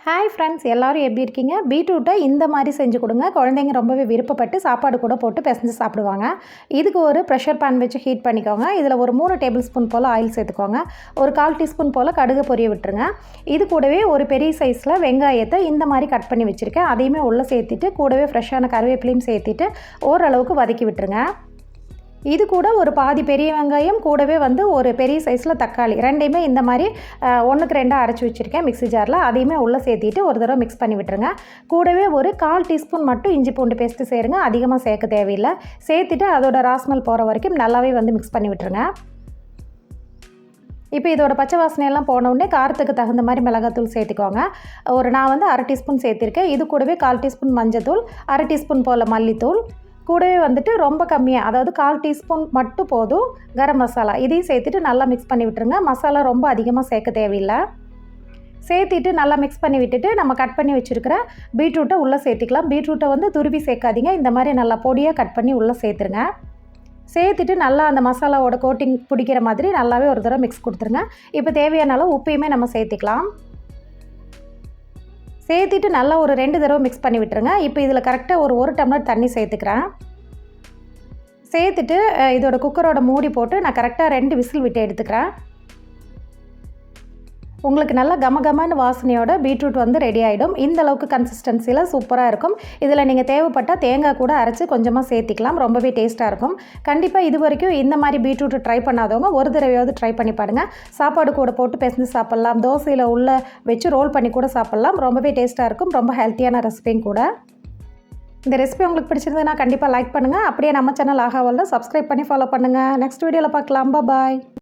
Hi friends, எல்லோரும் எப்படி இருக்கீங்க? பீட்ரூட்டை இந்த மாதிரி செஞ்சு கொடுங்க. குழந்தைங்க ரொம்பவே விருப்பப்பட்டு சாப்பாடு கூட போட்டு பிசைஞ்சு சாப்பிடுவாங்க. இதுக்கு ஒரு ப்ரெஷர் பேன் வச்சு ஹீட் பண்ணிக்கோங்க. இதில் ஒரு 3 டேபிள் ஸ்பூன் போல் ஆயில் சேர்த்துக்கோங்க. ஒரு 1/4 டீஸ்பூன் போல் கடுகு பொரிய விட்டுருங்க. இது கூடவே ஒரு பெரிய சைஸில் வெங்காயத்தை இந்த மாதிரி கட் பண்ணி வச்சுருக்கேன். அதையுமே உள்ளே சேர்த்துட்டு கூடவே ஃப்ரெஷ்ஷான கருவேப்பிலையும் சேர்த்துட்டு ஓரளவுக்கு வதக்கி விட்டுருங்க. இது கூட ஒரு பாதி பெரிய வெங்காயம் கூடவே ஒரு பெரிய சைஸில் தக்காளி ரெண்டையுமே இந்த மாதிரி 1க்கு 2 அரைச்சி வச்சுருக்கேன் மிக்ஸி ஜாரில். அதையுமே உள்ளே சேர்த்திட்டு ஒரு தடவை மிக்ஸ் பண்ணி விட்டுருங்க. கூடவே ஒரு 1/4 டீஸ்பூன் மட்டும் இஞ்சி பூண்டு பேஸ்ட்டு சேருங்க. அதிகமாக சேர்க்க தேவையில்லை. சேர்த்துட்டு அதோட ராஸ்மெல் போகிற வரைக்கும் நல்லாவே மிக்ஸ் பண்ணி விட்டுருங்க. இப்போ இதோட பச்சை வாசனையெல்லாம் போனவுடனே காரத்துக்கு தகுந்த மாதிரி மிளகாத்தூள் சேர்த்துக்கோங்க. நான் 1/2 டீஸ்பூன் சேர்த்திருக்கேன். இது கூடவே 1/4 டீஸ்பூன் மஞ்சத்தூள், 1/2 டீஸ்பூன் போல் மல்லித்தூள், கூடவே ரொம்ப கம்மியாக, அதாவது 1/4 டீஸ்பூன் மட்டும் போதும் கரம் மசாலா. இதையும் சேர்த்துட்டு நல்லா மிக்ஸ் பண்ணி விட்டுருங்க. மசாலா ரொம்ப அதிகமாக சேர்க்க தேவையில்லை. சேர்த்திட்டு நல்லா மிக்ஸ் பண்ணி விட்டுட்டு நம்ம கட் பண்ணி வச்சுருக்கிற பீட்ரூட்டை உள்ளே சேர்த்திக்கலாம். பீட்ரூட்டை துருவி சேர்க்காதீங்க. இந்த மாதிரி நல்லா பொடியாக கட் பண்ணி உள்ளே சேர்த்துருங்க. சேர்த்துட்டு நல்லா அந்த மசாலாவோட கோட்டிங் பிடிக்கிற மாதிரி நல்லாவே ஒரு தடவை மிக்ஸ் கொடுத்துருங்க. இப்போ தேவையான அளவு உப்பையுமே நம்ம சேர்த்திக்கலாம். சேர்த்துட்டு நல்லா ஒரு 2 தடவை மிக்ஸ் பண்ணி விட்டுருங்க. இப்போ இதில் கரெக்டாக ஒரு 1 டம்ளர் தண்ணி சேர்த்துக்கிறேன். சேர்த்துட்டு இதோட குக்கரோட மூடி போட்டு நான் கரெக்டாக 2 விசில் விட்டு எடுத்துக்கிறேன். உங்களுக்கு நல்லா கமகமான வாசனையோட பீட்ரூட் ரெடி ஆகிடும். இந்த அளவுக்கு கன்சிஸ்டன்சியில் சூப்பராக இருக்கும். இதில் நீங்கள் தேவைப்பட்டால் தேங்காய் கூட அரைச்சி கொஞ்சமாக சேர்த்திக்கலாம். ரொம்பவே டேஸ்ட்டாக இருக்கும். கண்டிப்பாக இது வரைக்கும் இந்த மாதிரி பீட்ரூட் ட்ரை பண்ணாதவங்க ஒரு தடவையாவது ட்ரை பண்ணி பாருங்கள். சாப்பாடு கூட போட்டு பிசைஞ்சு சாப்பிட்லாம். தோசையில் உள்ளே வச்சு ரோல் பண்ணி கூட சாப்பிட்லாம். ரொம்பவே டேஸ்ட்டாக இருக்கும். ரொம்ப ஹெல்த்தியான ரெசிபியும் கூட. இந்த ரெசிபி உங்களுக்கு பிடிச்சிருந்ததுன்னா கண்டிப்பாக லைக் பண்ணுங்கள். அப்படியே நம்ம சேனல் ஆகாவல்ல சப்ஸ்கிரைப் பண்ணி ஃபாலோ பண்ணுங்கள். நெக்ஸ்ட் வீடியோவில் பார்க்கலாம். பாய்.